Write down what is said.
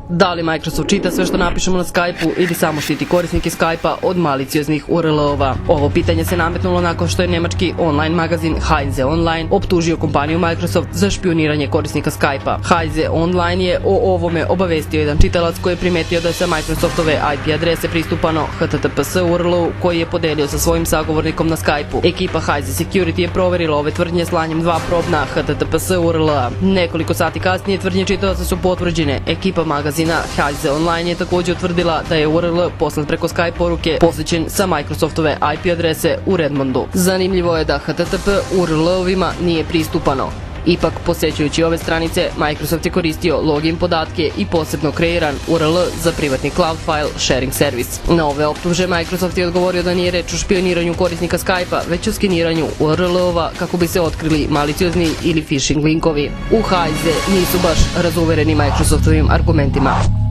Da li Microsoft čita sve što napišemo na Skype-u ili samo štiti korisnike Skype-a od malicioznih URL-ova? Ovo pitanje se nametnulo nakon što je nemački online magazin Heise Online optužio kompaniju Microsoft za špijuniranje korisnika Skype-a. Heise Online je o ovome obavestio jedan čitalac koji je primetio da je sa Microsoftove IP adrese pristupano HTTPS URL-u koji je podelio sa svojim sagovornikom na Skype-u. Ekipa Heise Security je proverila ove tvrdnje slanjem 2 probna HTTPS URL-a. Nekoliko sati kasnije tvrdnje čitalaca su potvrđene. Ekipa magazina Heise Online je također utvrdila da je URL poslat preko Skype poruke posjećen sa Microsoftove IP adrese u Redmondu. Zanimljivo je da HTTP URL-ovima nije pristupano. Ipak, posjećujući ove stranice, Microsoft je koristio login podatke i posebno kreiran URL za privatni cloud file sharing service. Na ove optuže Microsoft je odgovorio da nije reč o špioniranju korisnika Skype-a, već o skeniranju URL-ova kako bi se otkrili maliciozni ili phishing linkovi. U Heise nisu baš razuvereni Microsoftovim argumentima.